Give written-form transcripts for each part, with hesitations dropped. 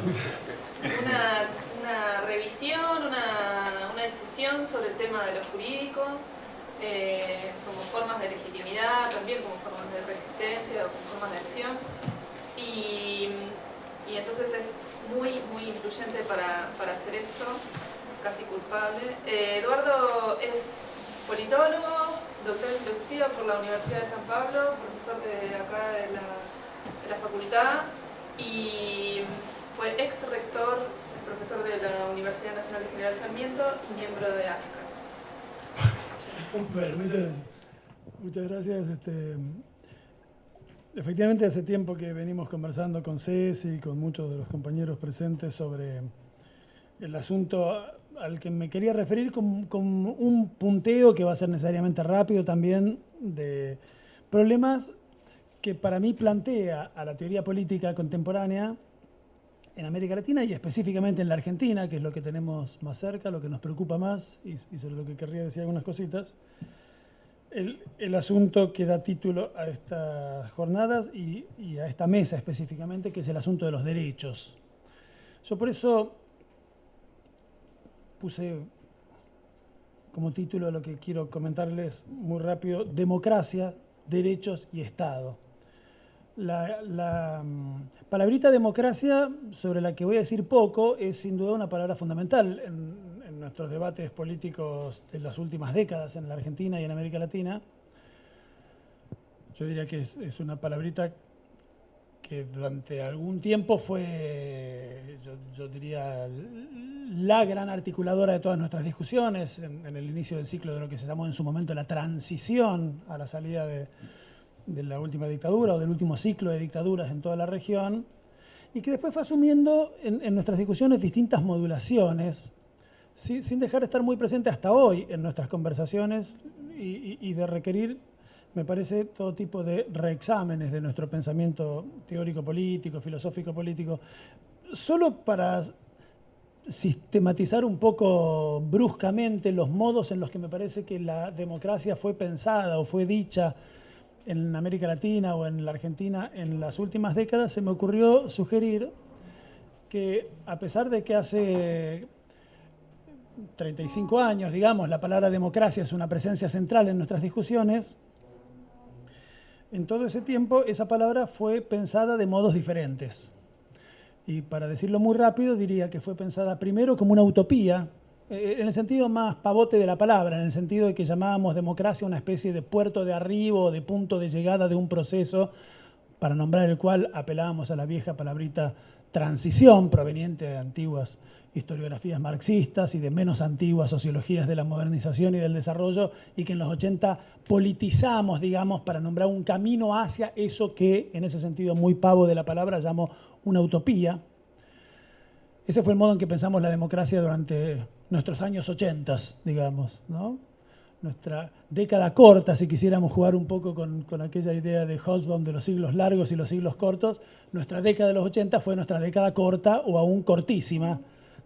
una revisión, una discusión sobre el tema de lo jurídico, como formas de legitimidad, también como formas de resistencia o como formas de acción. Y entonces es muy influyente para hacer esto, casi culpable. Eduardo es politólogo, doctor en filosofía por la Universidad de San Pablo, profesor de acá de la facultad, y fue ex rector, profesor de la Universidad Nacional de General Sarmiento y miembro de ASCA. Bueno, muchas gracias. Efectivamente, hace tiempo que venimos conversando con Ceci y con muchos de los compañeros presentes sobre el asunto al que me quería referir con un punteo que va a ser necesariamente rápido también, de problemas que para mí plantea a la teoría política contemporánea en América Latina y específicamente en la Argentina, que es lo que tenemos más cerca, lo que nos preocupa más y sobre lo que querría decir algunas cositas. El asunto que da título a estas jornadas y a esta mesa específicamente, que es el asunto de los derechos. Yo por eso puse como título lo que quiero comentarles muy rápido: democracia, derechos y Estado. La palabrita democracia, sobre la que voy a decir poco, es sin duda una palabra fundamental en nuestros debates políticos de las últimas décadas en la Argentina y en América Latina. Yo diría que es una palabrita que durante algún tiempo fue, yo diría, la gran articuladora de todas nuestras discusiones en el inicio del ciclo de lo que se llamó en su momento la transición a la salida de la última dictadura o del último ciclo de dictaduras en toda la región, y que después fue asumiendo en nuestras discusiones distintas modulaciones, sin dejar de estar muy presente hasta hoy en nuestras conversaciones y de requerir, me parece, todo tipo de reexámenes de nuestro pensamiento teórico-político, filosófico-político, solo para sistematizar un poco bruscamente los modos en los que me parece que la democracia fue pensada o fue dicha en América Latina o en la Argentina en las últimas décadas. Se me ocurrió sugerir que, a pesar de que hace 35 años, digamos, la palabra democracia es una presencia central en nuestras discusiones, en todo ese tiempo esa palabra fue pensada de modos diferentes. Y para decirlo muy rápido, diría que fue pensada primero como una utopía, en el sentido más pavote de la palabra, en el sentido de que llamábamos democracia una especie de puerto de arribo o de punto de llegada de un proceso, para nombrar el cual apelábamos a la vieja palabrita transición, proveniente de antiguas historiografías marxistas y de menos antiguas sociologías de la modernización y del desarrollo, y que en los 80 politizamos, digamos, para nombrar un camino hacia eso que, en ese sentido muy pavo de la palabra, llamo una utopía. Ese fue el modo en que pensamos la democracia durante nuestros años 80, digamos, ¿no? Nuestra década corta, si quisiéramos jugar un poco con aquella idea de Hobsbawm de los siglos largos y los siglos cortos, nuestra década de los 80 fue nuestra década corta o aún cortísima.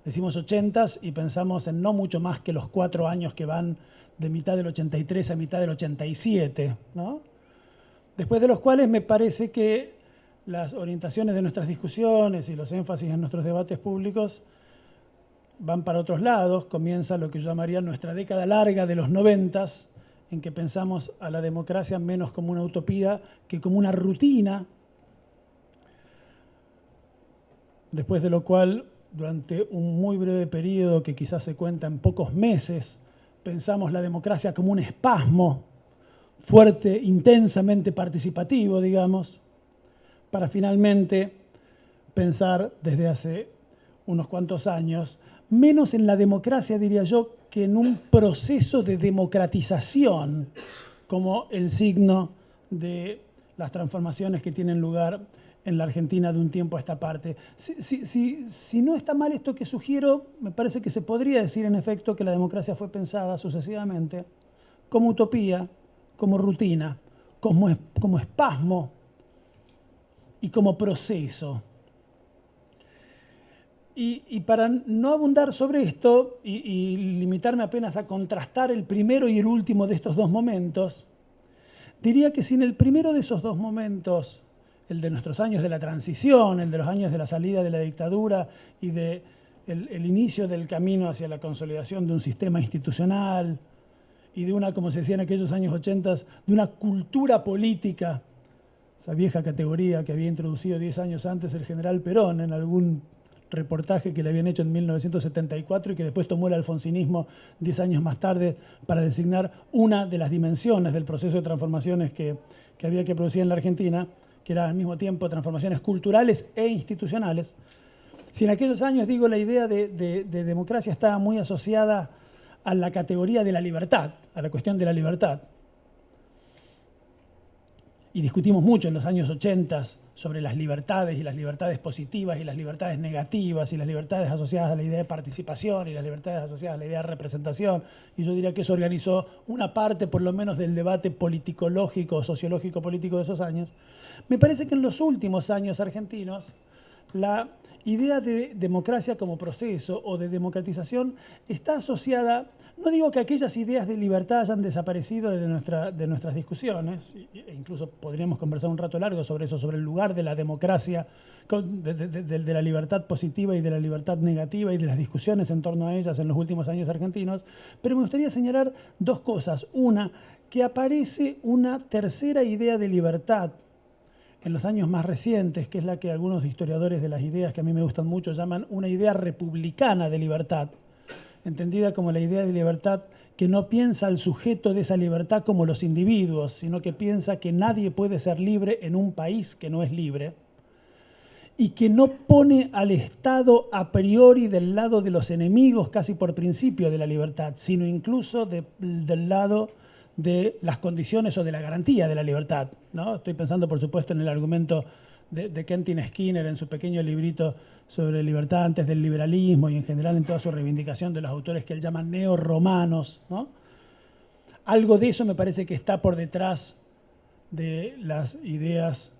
Decimos 80 y pensamos en no mucho más que los 4 años que van de mitad del 83 a mitad del 87, ¿no? Después de los cuales me parece que las orientaciones de nuestras discusiones y los énfasis en nuestros debates públicos van para otros lados. Comienza lo que yo llamaría nuestra década larga de los 90, en que pensamos a la democracia menos como una utopía que como una rutina, después de lo cual, durante un muy breve periodo que quizás se cuenta en pocos meses, pensamos la democracia como un espasmo fuerte, intensamente participativo, digamos, para finalmente pensar desde hace unos cuantos años menos en la democracia, diría yo, que en un proceso de democratización como el signo de las transformaciones que tienen lugar en la Argentina de un tiempo a esta parte. Si no está mal esto que sugiero, me parece que se podría decir en efecto que la democracia fue pensada sucesivamente como utopía, como rutina, como espasmo y como proceso. Y para no abundar sobre esto y limitarme apenas a contrastar el primero y el último de estos dos momentos, diría que si en el primero de esos dos momentos el de nuestros años de la transición, el de los años de la salida de la dictadura y de el inicio del camino hacia la consolidación de un sistema institucional y de una, como se decía en aquellos años 80, de una cultura política, esa vieja categoría que había introducido 10 años antes el general Perón en algún reportaje que le habían hecho en 1974 y que después tomó el alfonsinismo 10 años más tarde para designar una de las dimensiones del proceso de transformaciones que había que producir en la Argentina, que era al mismo tiempo transformaciones culturales e institucionales. Si en aquellos años, digo, la idea de democracia estaba muy asociada a la categoría de la libertad, a la cuestión de la libertad, y discutimos mucho en los años 80 sobre las libertades y las libertades positivas y las libertades negativas y las libertades asociadas a la idea de participación y las libertades asociadas a la idea de representación, y yo diría que eso organizó una parte por lo menos del debate politicológico, sociológico político de esos años. Me parece que en los últimos años argentinos la idea de democracia como proceso o de democratización está asociada, no digo que aquellas ideas de libertad hayan desaparecido de nuestras discusiones, e incluso podríamos conversar un rato largo sobre eso, sobre el lugar de la democracia, de la libertad positiva y de la libertad negativa y de las discusiones en torno a ellas en los últimos años argentinos, pero me gustaría señalar dos cosas. Una, que aparece una tercera idea de libertad en los años más recientes, que es la que algunos historiadores de las ideas que a mí me gustan mucho llaman una idea republicana de libertad, entendida como la idea de libertad que no piensa al sujeto de esa libertad como los individuos, sino que piensa que nadie puede ser libre en un país que no es libre, y que no pone al Estado a priori del lado de los enemigos casi por principio de la libertad, sino incluso del lado de las condiciones o de la garantía de la libertad, ¿no? Estoy pensando, por supuesto, en el argumento de Kentin Skinner en su pequeño librito sobre libertad antes del liberalismo y en general en toda su reivindicación de los autores que él llama neorromanos, ¿no? Algo de eso me parece que está por detrás de las ideas,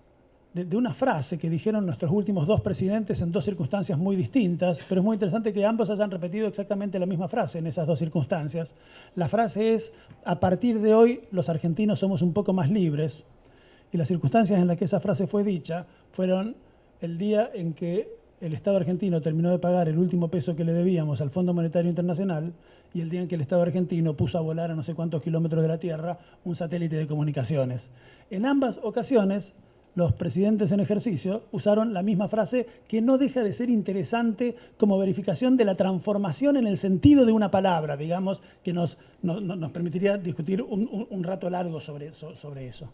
de una frase que dijeron nuestros últimos dos presidentes en dos circunstancias muy distintas, pero es muy interesante que ambos hayan repetido exactamente la misma frase en esas dos circunstancias. La frase es: a partir de hoy los argentinos somos un poco más libres, y las circunstancias en las que esa frase fue dicha fueron el día en que el Estado argentino terminó de pagar el último peso que le debíamos al Fondo Monetario Internacional y el día en que el Estado argentino puso a volar a no sé cuántos kilómetros de la Tierra un satélite de comunicaciones. En ambas ocasiones, los presidentes en ejercicio usaron la misma frase, que no deja de ser interesante como verificación de la transformación en el sentido de una palabra, digamos, que nos permitiría discutir un rato largo sobre eso.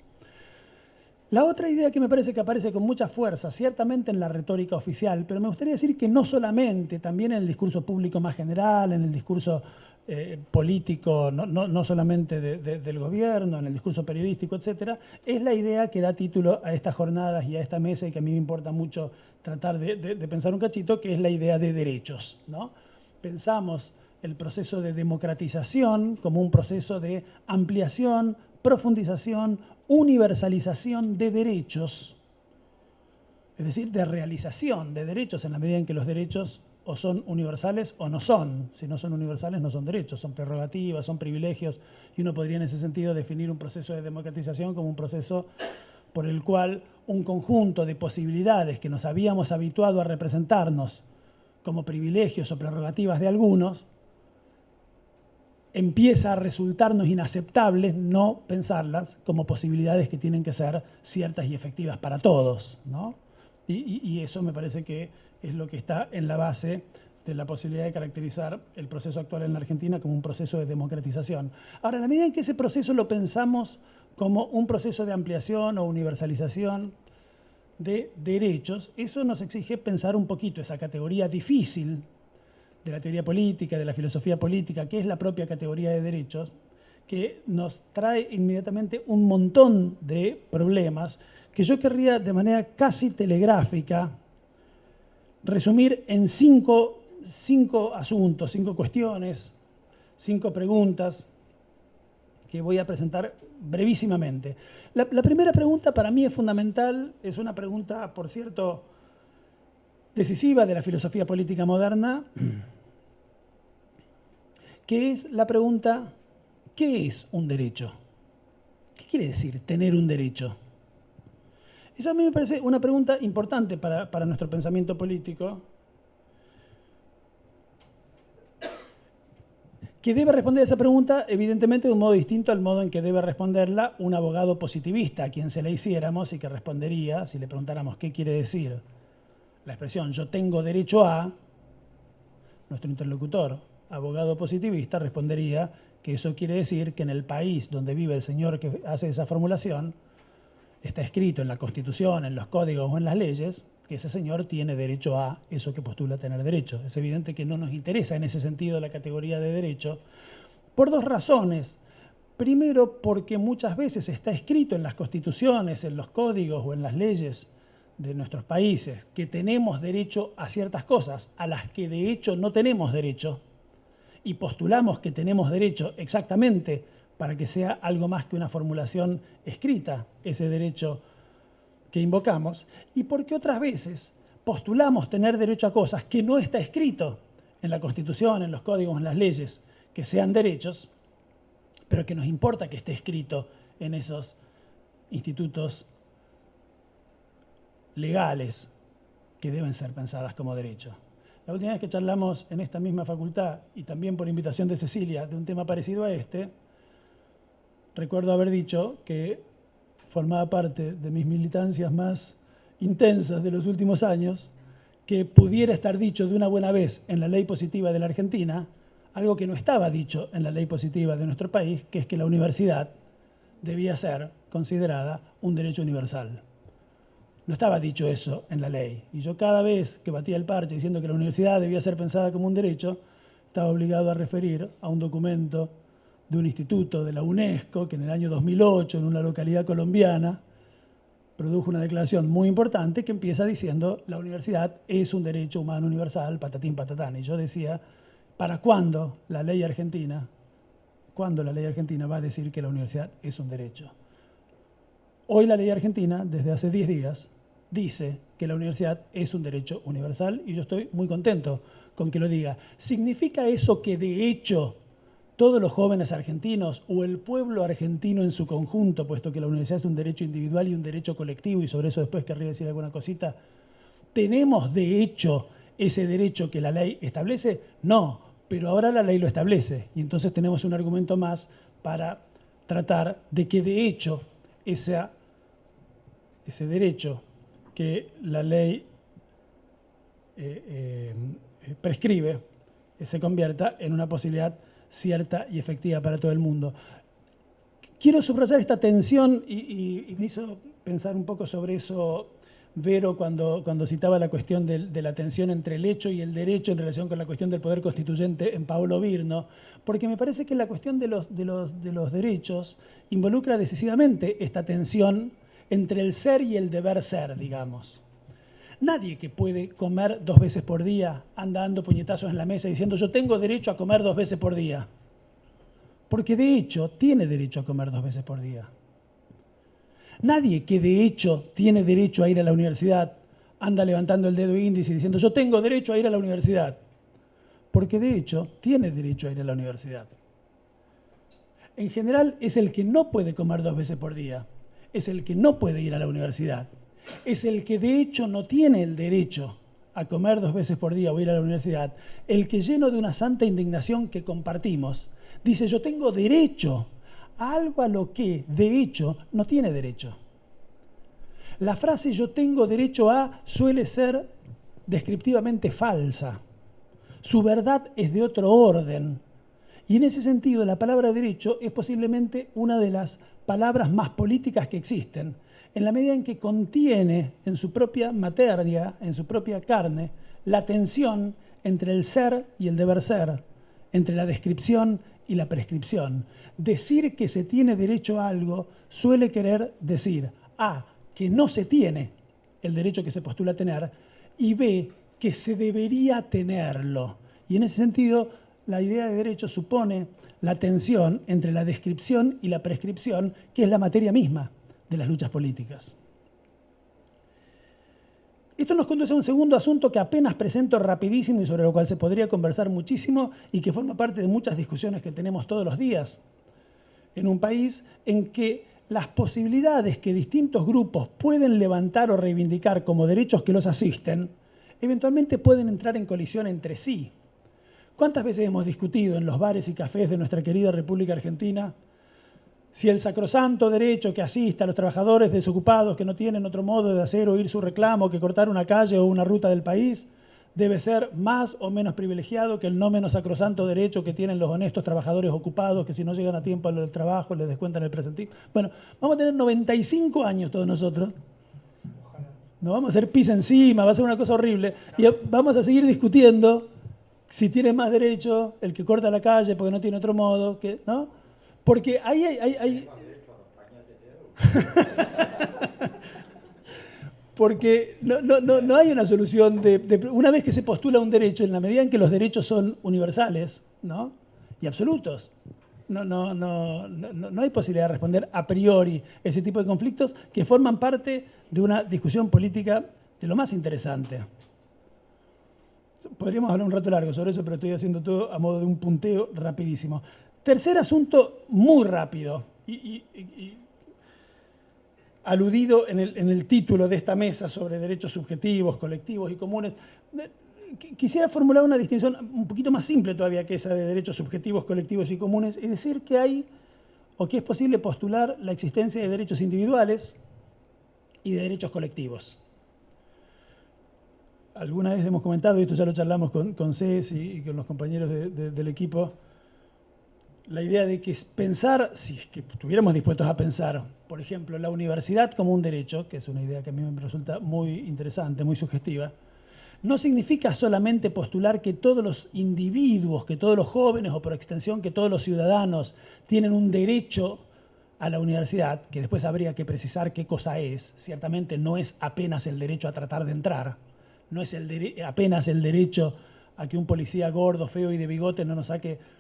La otra idea que me parece que aparece con mucha fuerza, ciertamente en la retórica oficial, pero me gustaría decir que no solamente, también en el discurso público más general, en el discurso político, no solamente del gobierno, en el discurso periodístico, etcétera, es la idea que da título a estas jornadas y a esta mesa y que a mí me importa mucho tratar de pensar un cachito, que es la idea de derechos, ¿no? Pensamos el proceso de democratización como un proceso de ampliación, profundización, universalización de derechos, es decir, de realización de derechos en la medida en que los derechos o son universales o no son. Si no son universales, no son derechos, son prerrogativas, son privilegios, y uno podría en ese sentido definir un proceso de democratización como un proceso por el cual un conjunto de posibilidades que nos habíamos habituado a representarnos como privilegios o prerrogativas de algunos, empieza a resultarnos inaceptables no pensarlas como posibilidades que tienen que ser ciertas y efectivas para todos, ¿no? Y eso me parece que es lo que está en la base de la posibilidad de caracterizar el proceso actual en la Argentina como un proceso de democratización. Ahora, en la medida en que ese proceso lo pensamos como un proceso de ampliación o universalización de derechos, eso nos exige pensar un poquito esa categoría difícil de la teoría política, de la filosofía política, que es la propia categoría de derechos, que nos trae inmediatamente un montón de problemas que yo querría de manera casi telegráfica resumir en cinco asuntos, 5 cuestiones, 5 preguntas que voy a presentar brevísimamente. La primera pregunta para mí es fundamental, es una pregunta, por cierto, decisiva de la filosofía política moderna, que es la pregunta: ¿qué es un derecho? ¿Qué quiere decir tener un derecho? Eso a mí me parece una pregunta importante para nuestro pensamiento político, que debe responder esa pregunta, evidentemente, de un modo distinto al modo en que debe responderla un abogado positivista, a quien se la hiciéramos y que respondería, si le preguntáramos qué quiere decir la expresión yo tengo derecho a, nuestro interlocutor, abogado positivista, respondería que eso quiere decir que en el país donde vive el señor que hace esa formulación, está escrito en la Constitución, en los códigos o en las leyes, que ese señor tiene derecho a eso que postula tener derecho. Es evidente que no nos interesa en ese sentido la categoría de derecho, por dos razones. Primero, porque muchas veces está escrito en las constituciones, en los códigos o en las leyes de nuestros países que tenemos derecho a ciertas cosas a las que de hecho no tenemos derecho y postulamos que tenemos derecho exactamente para que sea algo más que una formulación escrita, ese derecho que invocamos, y porque otras veces postulamos tener derecho a cosas que no está escrito en la Constitución, en los códigos, en las leyes, que sean derechos, pero que nos importa que esté escrito en esos institutos legales que deben ser pensadas como derechos. La última vez que charlamos en esta misma facultad, y también por invitación de Cecilia, de un tema parecido a este, recuerdo haber dicho que formaba parte de mis militancias más intensas de los últimos años, que pudiera estar dicho de una buena vez en la ley positiva de la Argentina, algo que no estaba dicho en la ley positiva de nuestro país, que es que la universidad debía ser considerada un derecho universal. No estaba dicho eso en la ley. Y yo cada vez que batía el parche diciendo que la universidad debía ser pensada como un derecho, estaba obligado a referir a un documento de un instituto de la UNESCO que en el año 2008, en una localidad colombiana, produjo una declaración muy importante que empieza diciendo la universidad es un derecho humano universal, patatín, patatán. Y yo decía, ¿para cuándo la ley argentina va a decir que la universidad es un derecho? Hoy la ley argentina, desde hace 10 días, dice que la universidad es un derecho universal y yo estoy muy contento con que lo diga. ¿Significa eso que de hecho todos los jóvenes argentinos o el pueblo argentino en su conjunto, puesto que la universidad es un derecho individual y un derecho colectivo, y sobre eso después querría decir alguna cosita, tenemos de hecho ese derecho que la ley establece? No, pero ahora la ley lo establece y entonces tenemos un argumento más para tratar de que de hecho ese derecho que la ley prescribe se convierta en una posibilidad cierta y efectiva para todo el mundo. Quiero subrayar esta tensión y me hizo pensar un poco sobre eso Vero cuando citaba la cuestión de la tensión entre el hecho y el derecho en relación con la cuestión del poder constituyente en Paolo Virno, porque me parece que la cuestión de los derechos involucra decisivamente esta tensión entre el ser y el deber ser, digamos. Nadie que puede comer 2 veces por día anda dando puñetazos en la mesa diciendo yo tengo derecho a comer 2 veces por día. Porque de hecho tiene derecho a comer 2 veces por día. Nadie que de hecho tiene derecho a ir a la universidad anda levantando el dedo índice y diciendo yo tengo derecho a ir a la universidad. Porque de hecho tiene derecho a ir a la universidad. En general es el que no puede comer 2 veces por día. Es el que no puede ir a la universidad. Es el que de hecho no tiene el derecho a comer 2 veces por día o ir a la universidad, el que lleno de una santa indignación que compartimos, dice yo tengo derecho a algo a lo que de hecho no tiene derecho. La frase yo tengo derecho a suele ser descriptivamente falsa. Su verdad es de otro orden. Y en ese sentido la palabra derecho es posiblemente una de las palabras más políticas que existen, en la medida en que contiene en su propia materia, en su propia carne, la tensión entre el ser y el deber ser, entre la descripción y la prescripción. Decir que se tiene derecho a algo suele querer decir A, que no se tiene el derecho que se postula tener, y B, que se debería tenerlo. Y en ese sentido, la idea de derecho supone la tensión entre la descripción y la prescripción, que es la materia misma de las luchas políticas. Esto nos conduce a un segundo asunto que apenas presento rapidísimo y sobre lo cual se podría conversar muchísimo y que forma parte de muchas discusiones que tenemos todos los días en un país en que las posibilidades que distintos grupos pueden levantar o reivindicar como derechos que los asisten, eventualmente pueden entrar en colisión entre sí. ¿Cuántas veces hemos discutido en los bares y cafés de nuestra querida República Argentina si el sacrosanto derecho que asiste a los trabajadores desocupados que no tienen otro modo de hacer oír su reclamo que cortar una calle o una ruta del país debe ser más o menos privilegiado que el no menos sacrosanto derecho que tienen los honestos trabajadores ocupados que si no llegan a tiempo al trabajo les descuentan el presentismo? Bueno, vamos a tener 95 años todos nosotros. Nos vamos a hacer pis encima, va a ser una cosa horrible. Y vamos a seguir discutiendo si tiene más derecho el que corta la calle porque no tiene otro modo, ¿no? Porque ahí hay... Porque no hay una solución una vez que se postula un derecho, en la medida en que los derechos son universales, ¿no? Y absolutos, no hay posibilidad de responder a priori ese tipo de conflictos que forman parte de una discusión política de lo más interesante. Podríamos hablar un rato largo sobre eso, pero estoy haciendo todo a modo de un punteo rapidísimo. Tercer asunto muy rápido y aludido en el título de esta mesa sobre derechos subjetivos, colectivos y comunes. Quisiera formular una distinción un poquito más simple todavía que esa de derechos subjetivos, colectivos y comunes, y decir que hay, o que es posible postular la existencia de derechos individuales y de derechos colectivos. Alguna vez hemos comentado, y esto ya lo charlamos con Cés y con los compañeros del equipo, la idea de que pensar, si que estuviéramos dispuestos a pensar, por ejemplo, la universidad como un derecho, que es una idea que a mí me resulta muy interesante, muy sugestiva, no significa solamente postular que todos los individuos, que todos los jóvenes o por extensión que todos los ciudadanos tienen un derecho a la universidad, que después habría que precisar qué cosa es. Ciertamente no es apenas el derecho a tratar de entrar, no es apenas el derecho a que un policía gordo, feo y de bigote no nos saque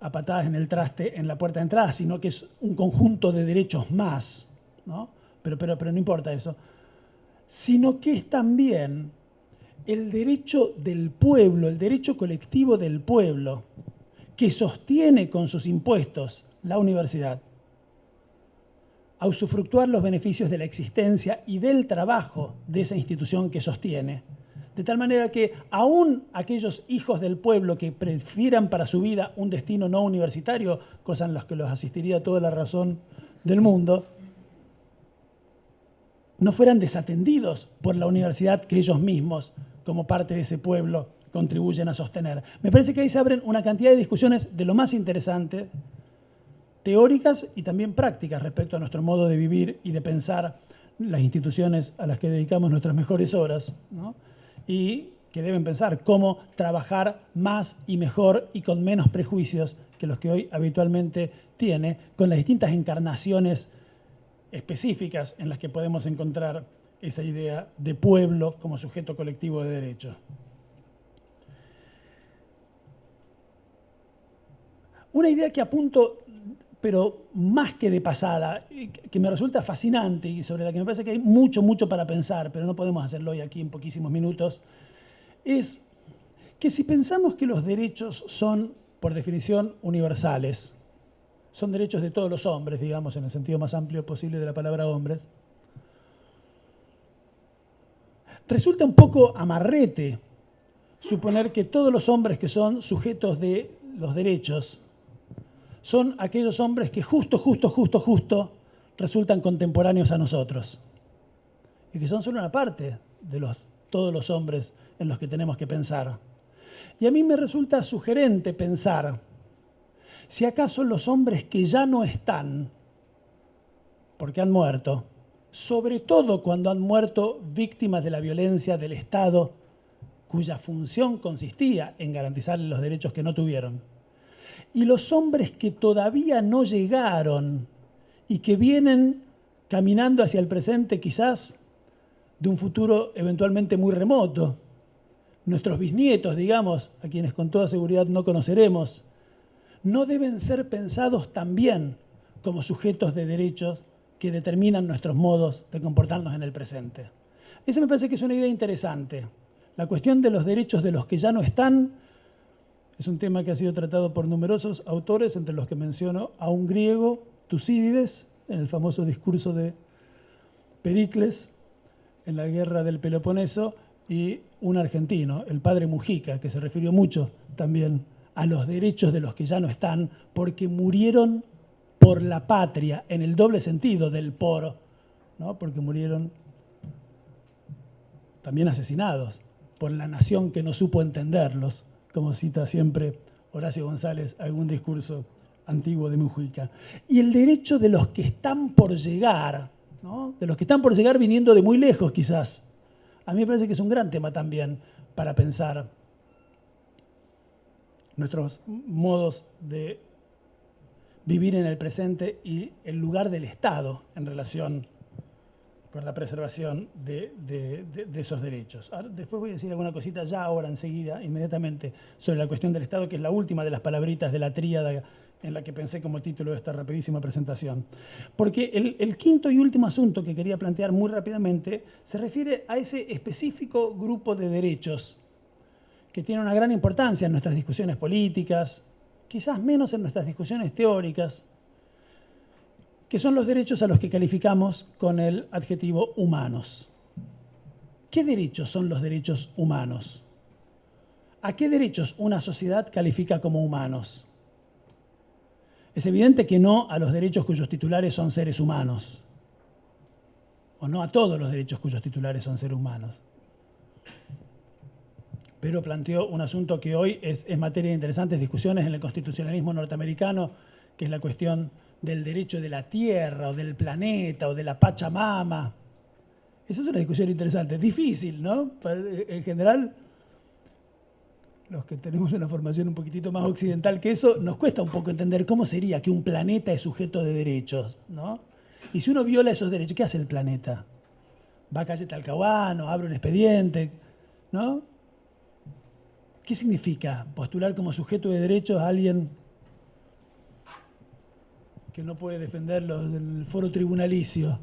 a patadas en el traste en la puerta de entrada, sino que es un conjunto de derechos más, ¿no? Pero no importa eso. Sino que es también el derecho del pueblo, el derecho colectivo del pueblo, que sostiene con sus impuestos la universidad, a usufructuar los beneficios de la existencia y del trabajo de esa institución que sostiene. De tal manera que aún aquellos hijos del pueblo que prefieran para su vida un destino no universitario, cosa en las que los asistiría toda la razón del mundo, no fueran desatendidos por la universidad que ellos mismos, como parte de ese pueblo, contribuyen a sostener. Me parece que ahí se abren una cantidad de discusiones de lo más interesante, teóricas y también prácticas respecto a nuestro modo de vivir y de pensar las instituciones a las que dedicamos nuestras mejores horas, ¿no? Y que deben pensar cómo trabajar más y mejor y con menos prejuicios que los que hoy habitualmente tiene, con las distintas encarnaciones específicas en las que podemos encontrar esa idea de pueblo como sujeto colectivo de derecho. Una idea que apunto, pero más que de pasada, que me resulta fascinante y sobre la que me parece que hay mucho para pensar, pero no podemos hacerlo hoy aquí en poquísimos minutos, es que si pensamos que los derechos son, por definición, universales, son derechos de todos los hombres, digamos, en el sentido más amplio posible de la palabra hombres, resulta un poco amarrete suponer que todos los hombres que son sujetos de los derechos son aquellos hombres que justo resultan contemporáneos a nosotros. Y que son solo una parte de todos los hombres en los que tenemos que pensar. Y a mí me resulta sugerente pensar si acaso los hombres que ya no están, porque han muerto, sobre todo cuando han muerto víctimas de la violencia del Estado, cuya función consistía en garantizarles los derechos que no tuvieron, y los hombres que todavía no llegaron y que vienen caminando hacia el presente quizás de un futuro eventualmente muy remoto, nuestros bisnietos, digamos, a quienes con toda seguridad no conoceremos, no deben ser pensados también como sujetos de derechos que determinan nuestros modos de comportarnos en el presente. Esa me parece que es una idea interesante. La cuestión de los derechos de los que ya no están es un tema que ha sido tratado por numerosos autores, entre los que menciono a un griego, Tucídides, en el famoso discurso de Pericles, en la guerra del Peloponeso, y un argentino, el padre Mujica, que se refirió mucho también a los derechos de los que ya no están, porque murieron por la patria, en el doble sentido del por, ¿no? Porque murieron también asesinados por la nación que no supo entenderlos, como cita siempre Horacio González, algún discurso antiguo de Mujica. Y el derecho de los que están por llegar, ¿no? De los que están por llegar viniendo de muy lejos quizás. A mí me parece que es un gran tema también para pensar nuestros modos de vivir en el presente y el lugar del Estado en relación con la preservación de esos derechos. Ahora, después voy a decir alguna cosita ya ahora, enseguida, inmediatamente, sobre la cuestión del Estado, que es la última de las palabritas de la tríada en la que pensé como título de esta rapidísima presentación. Porque el quinto y último asunto que quería plantear muy rápidamente se refiere a ese específico grupo de derechos que tiene una gran importancia en nuestras discusiones políticas, quizás menos en nuestras discusiones teóricas, que son los derechos a los que calificamos con el adjetivo humanos. ¿Qué derechos son los derechos humanos? ¿A qué derechos una sociedad califica como humanos? Es evidente que no a los derechos cuyos titulares son seres humanos, o no a todos los derechos cuyos titulares son seres humanos. Pero planteó un asunto que hoy es materia de interesantes discusiones en el constitucionalismo norteamericano, que es la cuestión del derecho de la tierra, o del planeta, o de la Pachamama. Esa es una discusión interesante, difícil, ¿no? En general, los que tenemos una formación un poquitito más occidental que eso, nos cuesta un poco entender cómo sería que un planeta es sujeto de derechos, ¿no? Y si uno viola esos derechos, ¿qué hace el planeta? Va a calle Talcahuano, abre un expediente, ¿no? ¿Qué significa postular como sujeto de derechos a alguien que no puede defenderlo del foro tribunalicio?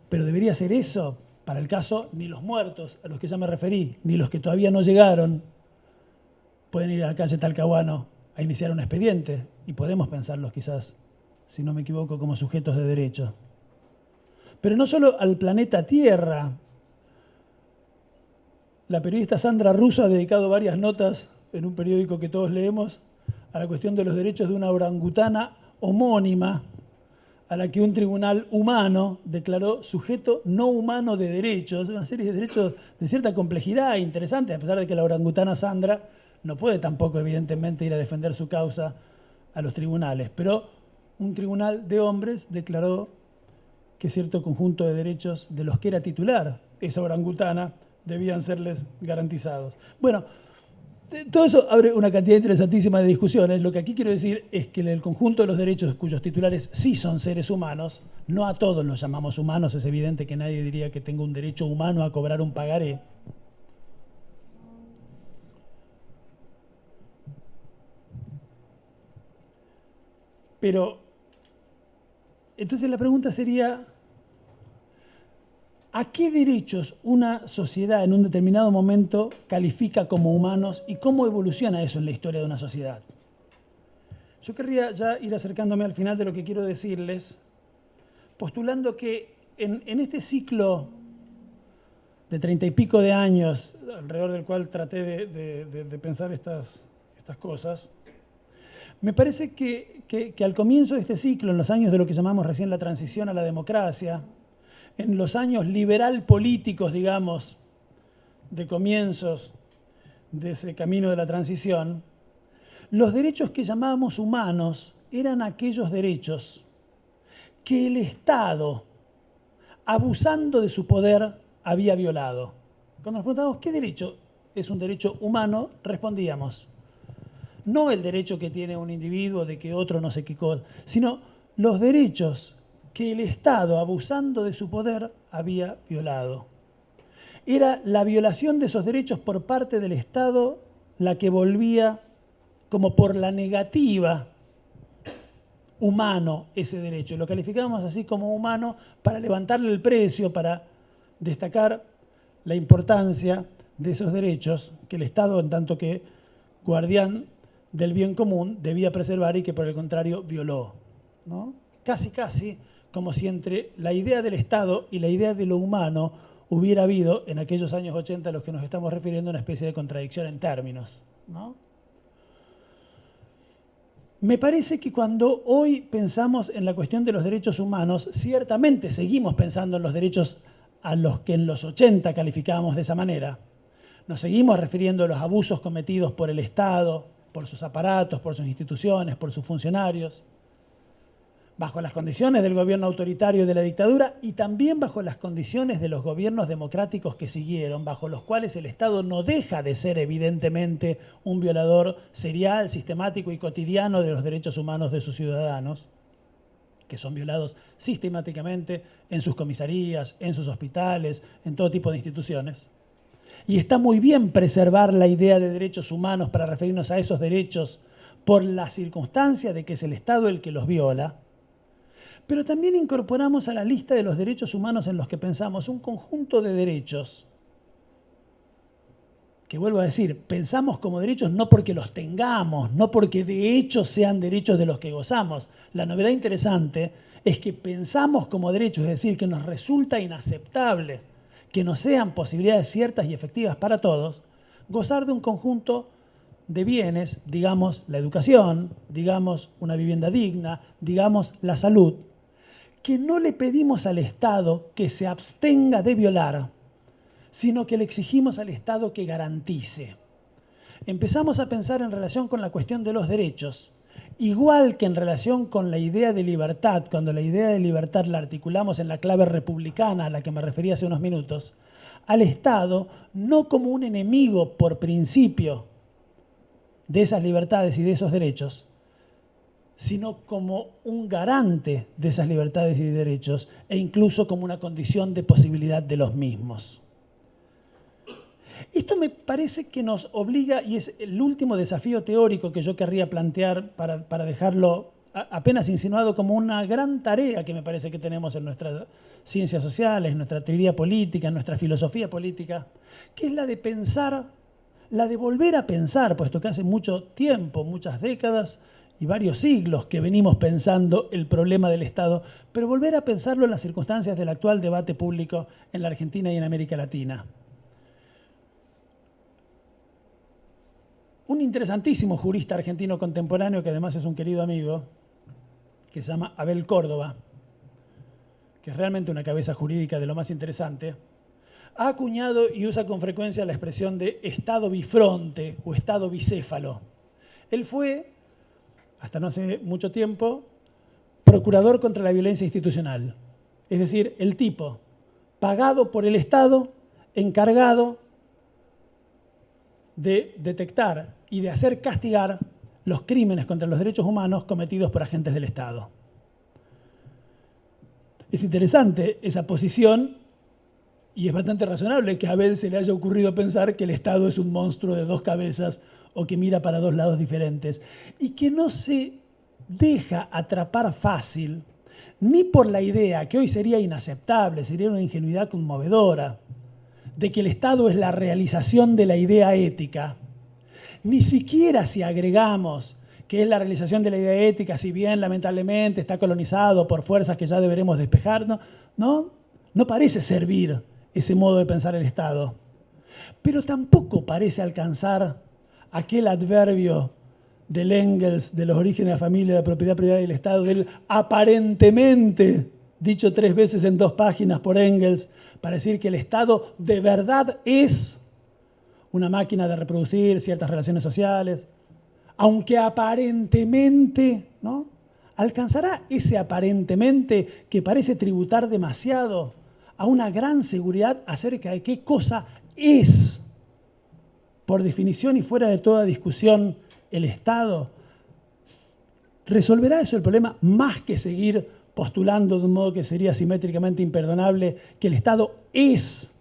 Pero debería ser eso. Para el caso, ni los muertos, a los que ya me referí, ni los que todavía no llegaron, pueden ir a la calle Talcahuano a iniciar un expediente. Y podemos pensarlos quizás, si no me equivoco, como sujetos de derecho. Pero no solo al planeta Tierra. La periodista Sandra Russo ha dedicado varias notas en un periódico que todos leemos a la cuestión de los derechos de una orangutana homónima, a la que un tribunal humano declaró sujeto no humano de derechos, una serie de derechos de cierta complejidad e interesantes, a pesar de que la orangutana Sandra no puede tampoco, evidentemente, ir a defender su causa a los tribunales. Pero un tribunal de hombres declaró que cierto conjunto de derechos de los que era titular esa orangutana debían serles garantizados. Bueno, todo eso abre una cantidad interesantísima de discusiones. Lo que aquí quiero decir es que el conjunto de los derechos cuyos titulares sí son seres humanos, no a todos los llamamos humanos, es evidente que nadie diría que tenga un derecho humano a cobrar un pagaré. Pero, entonces la pregunta sería, ¿a qué derechos una sociedad en un determinado momento califica como humanos y cómo evoluciona eso en la historia de una sociedad? Yo querría ya ir acercándome al final de lo que quiero decirles, postulando que en este ciclo de 30 y pico de años, alrededor del cual traté de pensar estas cosas, me parece que al comienzo de este ciclo, en los años de lo que llamamos recién la transición a la democracia, en los años liberal políticos, digamos, de comienzos de ese camino de la transición, los derechos que llamábamos humanos eran aquellos derechos que el Estado, abusando de su poder, había violado. Cuando nos preguntábamos qué derecho es un derecho humano, respondíamos, no el derecho que tiene un individuo de que otro no sé qué cosa, sino los derechos que el Estado, abusando de su poder, había violado. Era la violación de esos derechos por parte del Estado la que volvía, como por la negativa, humano ese derecho. Lo calificábamos así como humano para levantarle el precio, para destacar la importancia de esos derechos que el Estado, en tanto que guardián del bien común, debía preservar y que por el contrario violó. ¿no? Casi, casi como si entre la idea del Estado y la idea de lo humano hubiera habido, en aquellos años 80 a los que nos estamos refiriendo, una especie de contradicción en términos, ¿no? Me parece que cuando hoy pensamos en la cuestión de los derechos humanos, ciertamente seguimos pensando en los derechos a los que en los 80 calificábamos de esa manera. Nos seguimos refiriendo a los abusos cometidos por el Estado, por sus aparatos, por sus instituciones, por sus funcionarios, bajo las condiciones del gobierno autoritario de la dictadura y también bajo las condiciones de los gobiernos democráticos que siguieron, bajo los cuales el Estado no deja de ser evidentemente un violador serial, sistemático y cotidiano de los derechos humanos de sus ciudadanos, que son violados sistemáticamente en sus comisarías, en sus hospitales, en todo tipo de instituciones. Y está muy bien preservar la idea de derechos humanos para referirnos a esos derechos por la circunstancia de que es el Estado el que los viola, pero también incorporamos a la lista de los derechos humanos en los que pensamos un conjunto de derechos que, vuelvo a decir, pensamos como derechos no porque los tengamos, no porque de hecho sean derechos de los que gozamos. La novedad interesante es que pensamos como derechos, es decir, que nos resulta inaceptable que no sean posibilidades ciertas y efectivas para todos, gozar de un conjunto de bienes, digamos la educación, digamos una vivienda digna, digamos la salud, que no le pedimos al Estado que se abstenga de violar, sino que le exigimos al Estado que garantice. Empezamos a pensar en relación con la cuestión de los derechos, igual que en relación con la idea de libertad, cuando la idea de libertad la articulamos en la clave republicana a la que me refería hace unos minutos, al Estado no como un enemigo por principio de esas libertades y de esos derechos, sino como un garante de esas libertades y derechos e incluso como una condición de posibilidad de los mismos. Esto me parece que nos obliga, y es el último desafío teórico que yo querría plantear para dejarlo apenas insinuado como una gran tarea que me parece que tenemos en nuestras ciencias sociales, en nuestra teoría política, en nuestra filosofía política, que es la de pensar, la de volver a pensar, puesto que hace mucho tiempo, muchas décadas, y varios siglos que venimos pensando el problema del Estado, pero volver a pensarlo en las circunstancias del actual debate público en la Argentina y en América Latina. Un interesantísimo jurista argentino contemporáneo, que además es un querido amigo, que se llama Abel Córdoba, que es realmente una cabeza jurídica de lo más interesante, ha acuñado y usa con frecuencia la expresión de Estado bifronte o Estado bicéfalo. Él fue, hasta no hace mucho tiempo, procurador contra la violencia institucional. Es decir, el tipo pagado por el Estado, encargado de detectar y de hacer castigar los crímenes contra los derechos humanos cometidos por agentes del Estado. Es interesante esa posición y es bastante razonable que a Abel se le haya ocurrido pensar que el Estado es un monstruo de dos cabezas o que mira para dos lados diferentes y que no se deja atrapar fácil ni por la idea, que hoy sería inaceptable, sería una ingenuidad conmovedora, de que el Estado es la realización de la idea ética, ni siquiera si agregamos que es la realización de la idea ética, si bien lamentablemente está colonizado por fuerzas que ya deberemos despejar, no parece servir ese modo de pensar el Estado. Pero tampoco parece alcanzar aquel adverbio del Engels, de los orígenes de la familia, de la propiedad privada y del Estado, del aparentemente, dicho 3 veces en 2 páginas por Engels, para decir que el Estado de verdad es una máquina de reproducir ciertas relaciones sociales, aunque aparentemente, ¿no? ¿Alcanzará ese aparentemente que parece tributar demasiado a una gran seguridad acerca de qué cosa es, por definición y fuera de toda discusión, el Estado? ¿Resolverá eso el problema más que seguir postulando de un modo que sería simétricamente imperdonable que el Estado es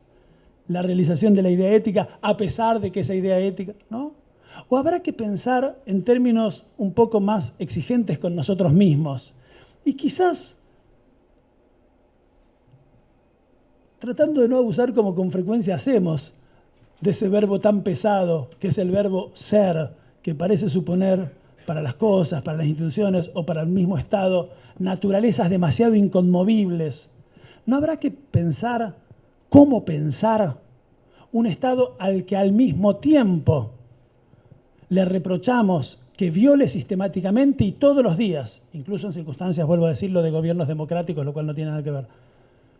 la realización de la idea ética a pesar de que esa idea ética, ¿no? ¿O habrá que pensar en términos un poco más exigentes con nosotros mismos? Y quizás, tratando de no abusar como con frecuencia hacemos, de ese verbo tan pesado que es el verbo ser, que parece suponer para las cosas, para las instituciones o para el mismo Estado, naturalezas demasiado inconmovibles, ¿no habrá que pensar cómo pensar un Estado al que al mismo tiempo le reprochamos que viole sistemáticamente y todos los días, incluso en circunstancias, vuelvo a decirlo, de gobiernos democráticos, lo cual no tiene nada que ver,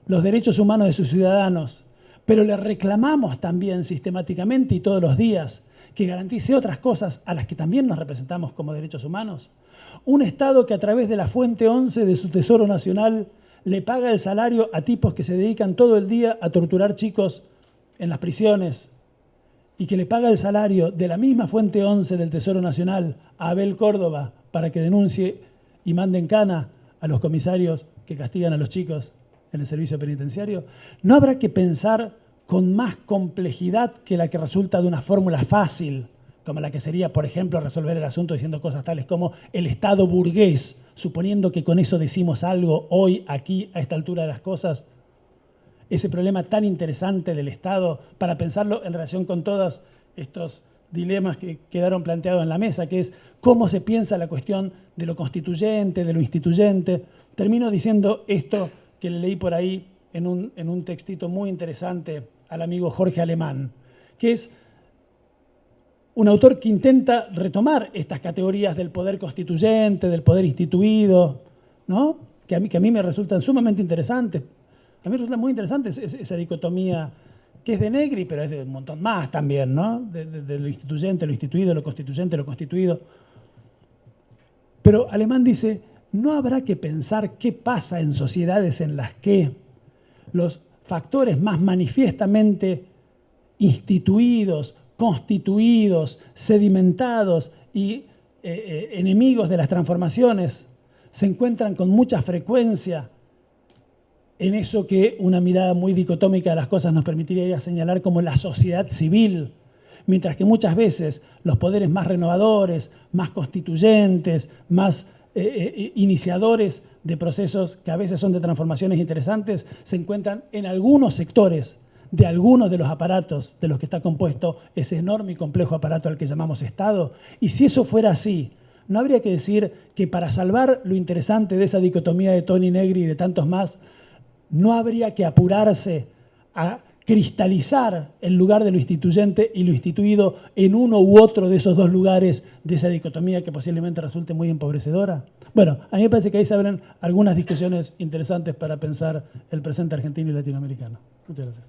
los derechos humanos de sus ciudadanos, pero le reclamamos también sistemáticamente y todos los días que garantice otras cosas a las que también nos representamos como derechos humanos? Un Estado que a través de la fuente 11 de su Tesoro Nacional le paga el salario a tipos que se dedican todo el día a torturar chicos en las prisiones, y que le paga el salario de la misma fuente 11 del Tesoro Nacional a Abel Córdoba para que denuncie y mande en cana a los comisarios que castigan a los chicos en el servicio penitenciario. ¿No habrá que pensar con más complejidad que la que resulta de una fórmula fácil, como la que sería, por ejemplo, resolver el asunto diciendo cosas tales como el Estado burgués, suponiendo que con eso decimos algo hoy, aquí, a esta altura de las cosas? Ese problema tan interesante del Estado, para pensarlo en relación con todos estos dilemas que quedaron planteados en la mesa, que es cómo se piensa la cuestión de lo constituyente, de lo instituyente. Termino diciendo esto que le leí por ahí en un textito muy interesante al amigo Jorge Alemán, que es un autor que intenta retomar estas categorías del poder constituyente, del poder instituido, ¿no? que a mí me resultan sumamente interesantes. A mí me resulta muy interesante esa dicotomía que es de Negri, pero es de un montón más también, ¿no? De lo instituyente, lo instituido, lo constituyente, lo constituido. Pero Alemán dice, ¿no habrá que pensar qué pasa en sociedades en las que los factores más manifiestamente instituidos, constituidos, sedimentados y enemigos de las transformaciones se encuentran con mucha frecuencia en eso que una mirada muy dicotómica de las cosas nos permitiría señalar como la sociedad civil, mientras que muchas veces los poderes más renovadores, más constituyentes, más iniciadores de procesos que a veces son de transformaciones interesantes, se encuentran en algunos sectores de algunos de los aparatos de los que está compuesto ese enorme y complejo aparato al que llamamos Estado. Y si eso fuera así, ¿no habría que decir que para salvar lo interesante de esa dicotomía de Toni Negri y de tantos más, no habría que apurarse a cristalizar el lugar de lo instituyente y lo instituido en uno u otro de esos dos lugares de esa dicotomía que posiblemente resulte muy empobrecedora? Bueno, a mí me parece que ahí se abren algunas discusiones interesantes para pensar el presente argentino y latinoamericano. Muchas gracias.